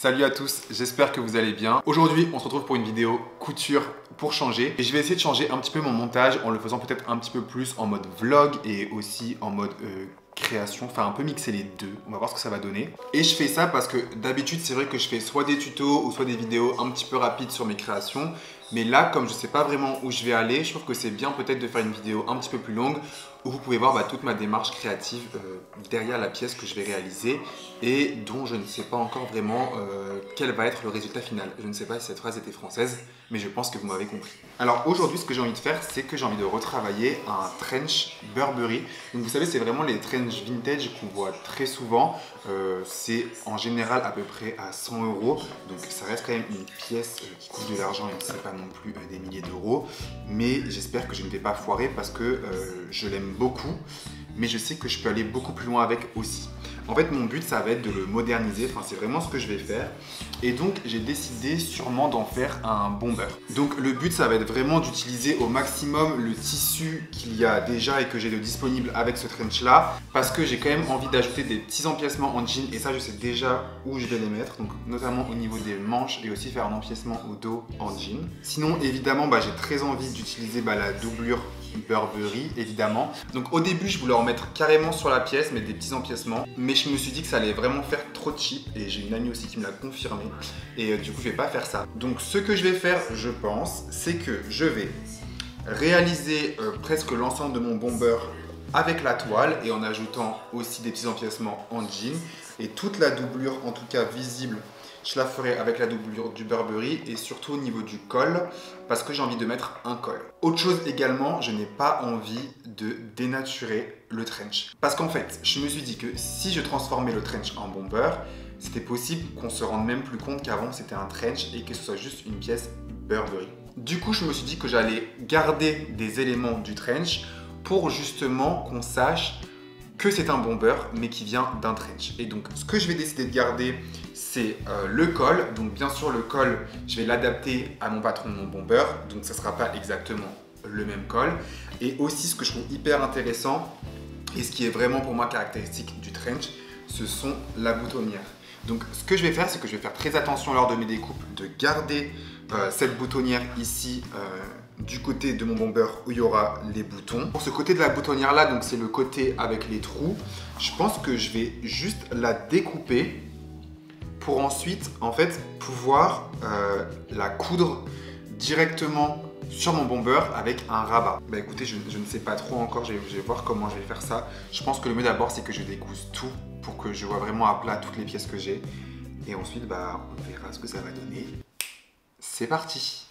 Salut à tous, j'espère que vous allez bien. Aujourd'hui, on se retrouve pour une vidéo couture pour changer. Et je vais essayer de changer un petit peu mon montage en le faisant peut-être un petit peu plus en mode vlog et aussi en mode création, enfin un peu mixer les deux. On va voir ce que ça va donner. Et je fais ça parce que d'habitude, c'est vrai que je fais soit des tutos ou soit des vidéos un petit peu rapides sur mes créations. Mais là, comme je ne sais pas vraiment où je vais aller, je trouve que c'est bien peut-être de faire une vidéo un petit peu plus longue où vous pouvez voir toute ma démarche créative derrière la pièce que je vais réaliser et dont je ne sais pas encore vraiment quel va être le résultat final. Je ne sais pas si cette phrase était française, mais je pense que vous m'avez compris. Alors aujourd'hui, ce que j'ai envie de faire, c'est que j'ai envie de retravailler un trench Burberry. Donc vous savez, c'est vraiment les trench vintage qu'on voit très souvent. C'est en général à peu près à 100 €. Donc ça reste quand même une pièce qui coûte de l'argent et c'est pas non plus des milliers d'euros. Mais j'espère que je ne vais pas foirer parce que je l'aime beaucoup. Mais je sais que je peux aller beaucoup plus loin avec aussi. En fait, mon but, ça va être de le moderniser. Enfin, c'est vraiment ce que je vais faire. Et donc, j'ai décidé sûrement d'en faire un bomber. Donc, le but, ça va être vraiment d'utiliser au maximum le tissu qu'il y a déjà et que j'ai de disponible avec ce trench-là. Parce que j'ai quand même envie d'ajouter des petits empiècements en jean. Et ça, je sais déjà où je vais les mettre. Donc, notamment au niveau des manches et aussi faire un empiècement au dos en jean. Sinon, évidemment, j'ai très envie d'utiliser la doublure Burberry, évidemment. Donc au début, je voulais en mettre carrément sur la pièce, mais des petits empiècements. Mais je me suis dit que ça allait vraiment faire trop cheap. Et j'ai une amie aussi qui me l'a confirmé. Et du coup, je vais pas faire ça. Donc ce que je vais faire, je pense, c'est que je vais réaliser presque l'ensemble de mon bomber avec la toile et en ajoutant aussi des petits empiècements en jean. Et toute la doublure, en tout cas visible, je la ferai avec la doublure du Burberry et surtout au niveau du col parce que j'ai envie de mettre un col. Autre chose également, je n'ai pas envie de dénaturer le trench. Parce qu'en fait, je me suis dit que si je transformais le trench en bomber, c'était possible qu'on se rende même plus compte qu'avant c'était un trench et que ce soit juste une pièce Burberry. Du coup, je me suis dit que j'allais garder des éléments du trench pour justement qu'on sache que c'est un bomber mais qui vient d'un trench. Et donc ce que je vais décider de garder, c'est le col. Donc bien sûr le col, je vais l'adapter à mon patron de mon bomber, donc ça ne sera pas exactement le même col. Et aussi ce que je trouve hyper intéressant et ce qui est vraiment pour moi caractéristique du trench, ce sont la boutonnière. Donc ce que je vais faire, c'est que je vais faire très attention lors de mes découpes de garder cette boutonnière ici du côté de mon bomber où il y aura les boutons. Pour ce côté de la boutonnière là, donc c'est le côté avec les trous, je pense que je vais juste la découper pour ensuite en fait pouvoir la coudre directement sur mon bomber avec un rabat. Écoutez, je ne sais pas trop encore, je vais voir comment je vais faire ça. Je pense que le mieux d'abord c'est que je découse tout pour que je vois vraiment à plat toutes les pièces que j'ai. Et ensuite on verra ce que ça va donner. C'est parti!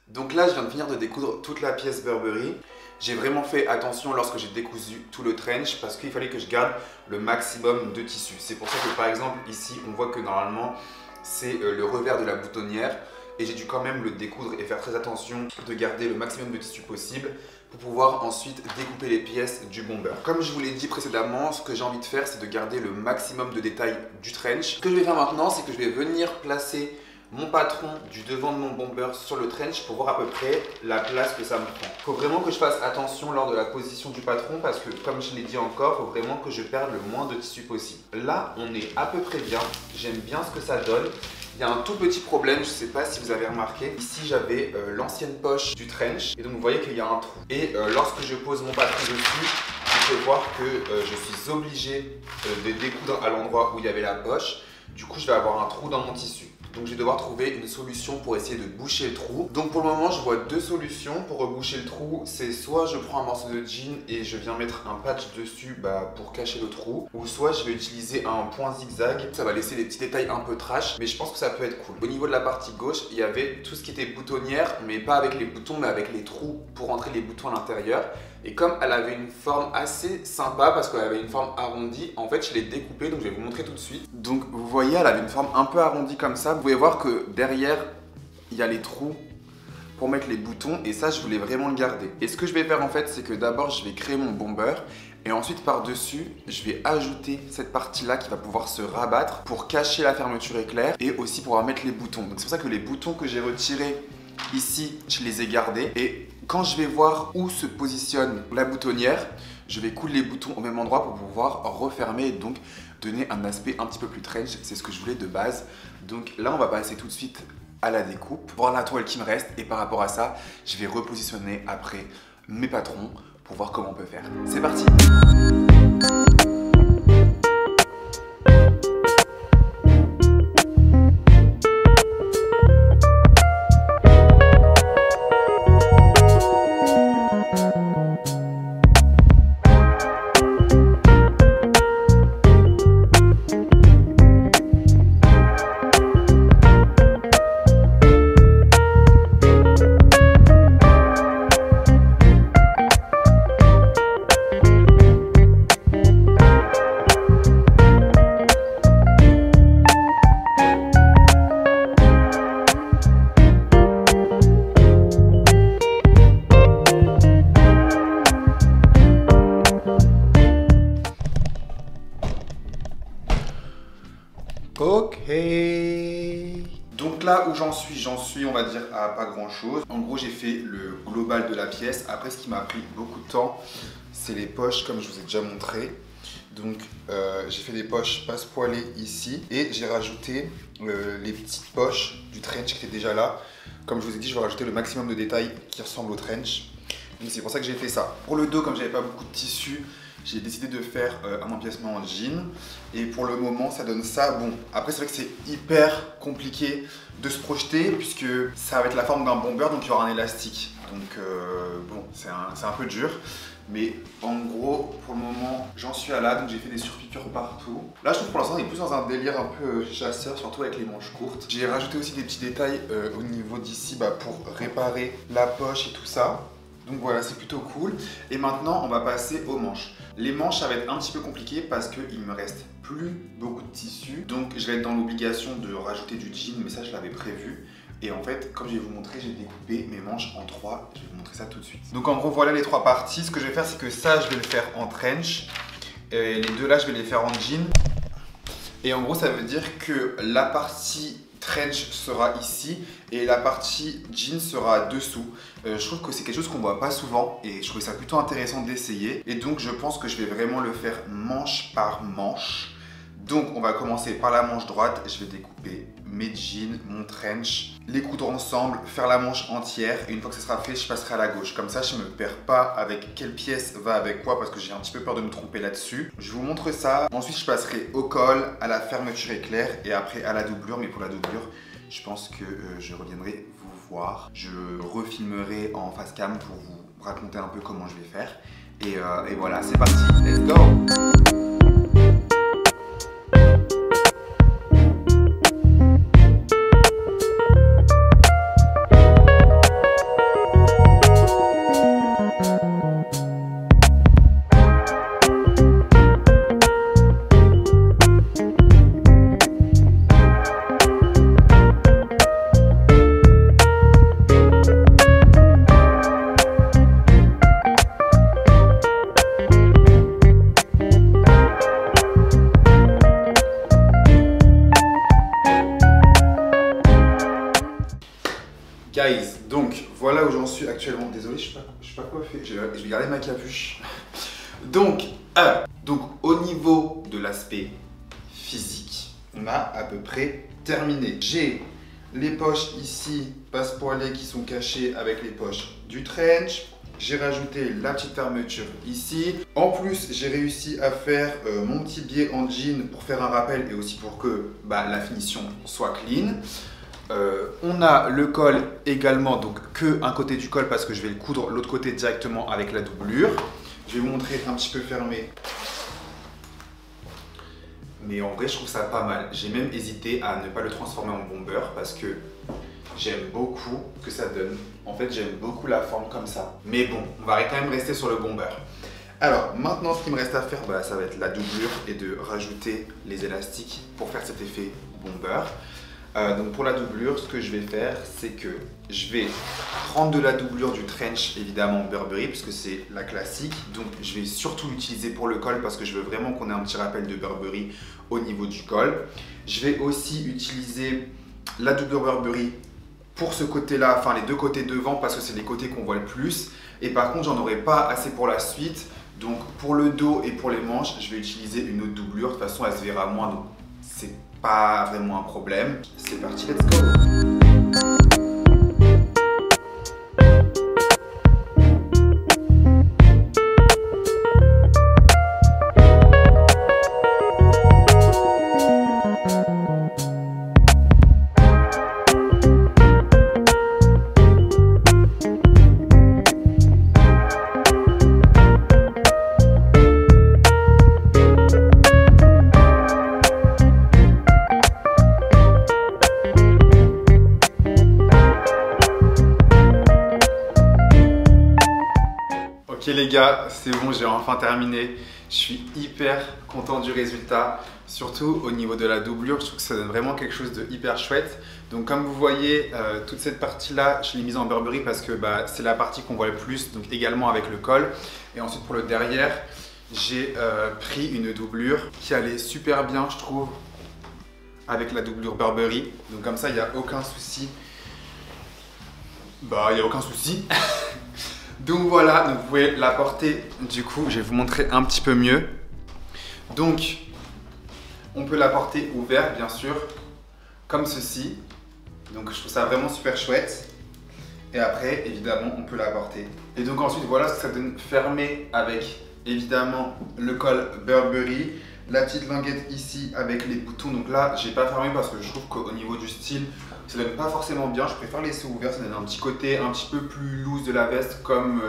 Donc là, je viens de finir de découdre toute la pièce Burberry. J'ai vraiment fait attention lorsque j'ai décousu tout le trench parce qu'il fallait que je garde le maximum de tissu. C'est pour ça que par exemple ici, on voit que normalement, c'est le revers de la boutonnière et j'ai dû quand même le découdre et faire très attention de garder le maximum de tissu possible pour pouvoir ensuite découper les pièces du bomber. Comme je vous l'ai dit précédemment, ce que j'ai envie de faire, c'est de garder le maximum de détails du trench. Ce que je vais faire maintenant, c'est que je vais venir placer mon patron du devant de mon bomber sur le trench pour voir à peu près la place que ça me prend. Il faut vraiment que je fasse attention lors de la position du patron parce que comme je l'ai dit encore, il faut vraiment que je perde le moins de tissu possible. Là, on est à peu près bien. J'aime bien ce que ça donne. Il y a un tout petit problème, je ne sais pas si vous avez remarqué. Ici, j'avais l'ancienne poche du trench et donc vous voyez qu'il y a un trou. Et lorsque je pose mon patron dessus, vous pouvez voir que je suis obligé de découdre à l'endroit où il y avait la poche. Du coup, je vais avoir un trou dans mon tissu. Donc je vais devoir trouver une solution pour essayer de boucher le trou. Donc pour le moment, je vois deux solutions pour reboucher le trou. C'est soit je prends un morceau de jean et je viens mettre un patch dessus pour cacher le trou. Ou soit je vais utiliser un point zigzag. Ça va laisser des petits détails un peu trash, mais je pense que ça peut être cool. Au niveau de la partie gauche, il y avait tout ce qui était boutonnière, mais pas avec les boutons, mais avec les trous pour rentrer les boutons à l'intérieur. Et comme elle avait une forme assez sympa parce qu'elle avait une forme arrondie, en fait je l'ai découpée, donc je vais vous montrer tout de suite. Donc vous voyez, elle avait une forme un peu arrondie comme ça. Vous pouvez voir que derrière, il y a les trous pour mettre les boutons et ça je voulais vraiment le garder. Et ce que je vais faire en fait, c'est que d'abord je vais créer mon bomber Et ensuite par-dessus, je vais ajouter cette partie-là qui va pouvoir se rabattre pour cacher la fermeture éclair et aussi pouvoir mettre les boutons. Donc c'est pour ça que les boutons que j'ai retirés ici, je les ai gardés. Et quand je vais voir où se positionne la boutonnière, je vais coudre les boutons au même endroit pour pouvoir refermer et donc donner un aspect un petit peu plus trench. C'est ce que je voulais de base. Donc là, on va passer tout de suite à la découpe, voir la toile qui me reste. Et par rapport à ça, je vais repositionner après mes patrons pour voir comment on peut faire. C'est parti! Ok. Donc là où j'en suis on va dire à pas grand chose. En gros j'ai fait le global de la pièce. Après ce qui m'a pris beaucoup de temps, c'est les poches comme je vous ai déjà montré. Donc j'ai fait des poches passe-poilées ici et j'ai rajouté les petites poches du trench qui étaient déjà là. Comme je vous ai dit, je vais rajouter le maximum de détails qui ressemblent au trench. Donc c'est pour ça que j'ai fait ça. Pour le dos, comme j'avais pas beaucoup de tissu, j'ai décidé de faire un empiècement en jean. Et pour le moment, ça donne ça. Bon, après c'est vrai que c'est hyper compliqué de se projeter puisque ça va être la forme d'un bomber, donc il y aura un élastique. Donc bon, c'est un peu dur. Mais en gros, pour le moment, j'en suis à là, donc j'ai fait des surpiqûres partout. Là, je trouve pour l'instant, on est plus dans un délire un peu chasseur, surtout avec les manches courtes. J'ai rajouté aussi des petits détails au niveau d'ici pour réparer la poche et tout ça. Donc voilà, c'est plutôt cool. Et maintenant, on va passer aux manches. Les manches, ça va être un petit peu compliqué parce qu'il me reste plus beaucoup de tissu. Donc je vais être dans l'obligation de rajouter du jean, mais ça, je l'avais prévu. Et en fait, comme je vais vous montrer, j'ai découpé mes manches en 3. Je vais vous montrer ça tout de suite. Donc en gros, voilà les 3 parties. Ce que je vais faire, c'est que ça, je vais le faire en trench. Et les deux là, je vais les faire en jean. Et en gros, ça veut dire que la partie trench sera ici et la partie jean sera dessous. Je trouve que c'est quelque chose qu'on voit pas souvent et je trouvais ça plutôt intéressant d'essayer. Et donc, je pense que je vais vraiment le faire manche par manche. Donc on va commencer par la manche droite, je vais découper mes jeans, mon trench, les coudre ensemble, faire la manche entière et une fois que ce sera fait, je passerai à la gauche. Comme ça, je ne me perds pas avec quelle pièce va avec quoi parce que j'ai un petit peu peur de me tromper là-dessus. Je vous montre ça. Ensuite, je passerai au col, à la fermeture éclair et après à la doublure. Mais pour la doublure, je pense que je reviendrai vous voir. Je refilmerai en face cam pour vous raconter un peu comment je vais faire. Et voilà, c'est parti, let's go! Guys, donc voilà où j'en suis actuellement. Désolé, je suis pas coiffé. Je vais garder ma capuche. Donc au niveau de l'aspect physique, on a à peu près terminé. J'ai les poches ici, passe-poilées qui sont cachées avec les poches du trench. J'ai rajouté la petite fermeture ici. En plus, j'ai réussi à faire mon petit biais en jean pour faire un rappel et aussi pour que la finition soit clean. On a le col également, donc que un côté du col parce que je vais le coudre l'autre côté directement avec la doublure. Je vais vous montrer un petit peu fermé. Mais en vrai, je trouve ça pas mal. J'ai même hésité à ne pas le transformer en bomber parce que j'aime beaucoup ce que ça donne. En fait, j'aime beaucoup la forme comme ça. Mais bon, on va quand même rester sur le bomber. Alors, maintenant, ce qu'il me reste à faire, ça va être la doublure et de rajouter les élastiques pour faire cet effet bomber. Donc pour la doublure, ce que je vais faire, c'est que je vais prendre de la doublure du trench, évidemment Burberry, puisque c'est la classique. Donc je vais surtout l'utiliser pour le col parce que je veux vraiment qu'on ait un petit rappel de Burberry au niveau du col. Je vais aussi utiliser la doublure Burberry pour ce côté-là, enfin les deux côtés devant parce que c'est les côtés qu'on voit le plus. Et par contre, j'en aurai pas assez pour la suite. Donc pour le dos et pour les manches, je vais utiliser une autre doublure. De toute façon, elle se verra moins, donc c'est pas vraiment un problème. C'est parti, let's go! Ok les gars, c'est bon, j'ai enfin terminé. Je suis hyper content du résultat, surtout au niveau de la doublure. Je trouve que ça donne vraiment quelque chose de hyper chouette. Donc comme vous voyez, toute cette partie-là, je l'ai mise en Burberry parce que c'est la partie qu'on voit le plus, donc également avec le col. Et ensuite pour le derrière, j'ai pris une doublure qui allait super bien, je trouve, avec la doublure Burberry. Donc comme ça, il n'y a aucun souci. Il n'y a aucun souci. Donc voilà, donc vous pouvez la porter, du coup je vais vous montrer un petit peu mieux. Donc on peut la porter ouverte bien sûr, comme ceci. Donc je trouve ça vraiment super chouette. Et après évidemment on peut la porter. Et donc ensuite voilà ce que ça donne fermé avec évidemment le col Burberry. La petite languette ici avec les boutons. Donc là j'ai pas fermé parce que je trouve qu'au niveau du style ça donne pas forcément bien, je préfère laisser ouvert, ça donne un petit côté un petit peu plus loose de la veste comme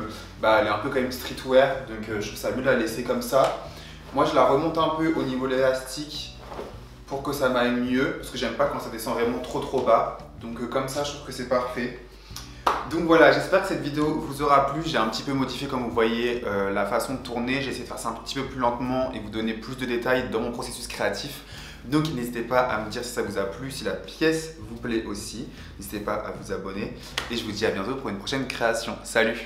elle est un peu quand même streetwear, donc je trouve ça mieux de la laisser comme ça. Moi je la remonte un peu au niveau de l'élastique pour que ça m'aille mieux, parce que j'aime pas quand ça descend vraiment trop bas, donc comme ça je trouve que c'est parfait. Donc voilà, j'espère que cette vidéo vous aura plu. J'ai un petit peu modifié comme vous voyez la façon de tourner, j'ai essayé de faire ça un petit peu plus lentement et vous donner plus de détails dans mon processus créatif. Donc n'hésitez pas à me dire si ça vous a plu, si la pièce vous plaît aussi. N'hésitez pas à vous abonner et je vous dis à bientôt pour une prochaine création. Salut!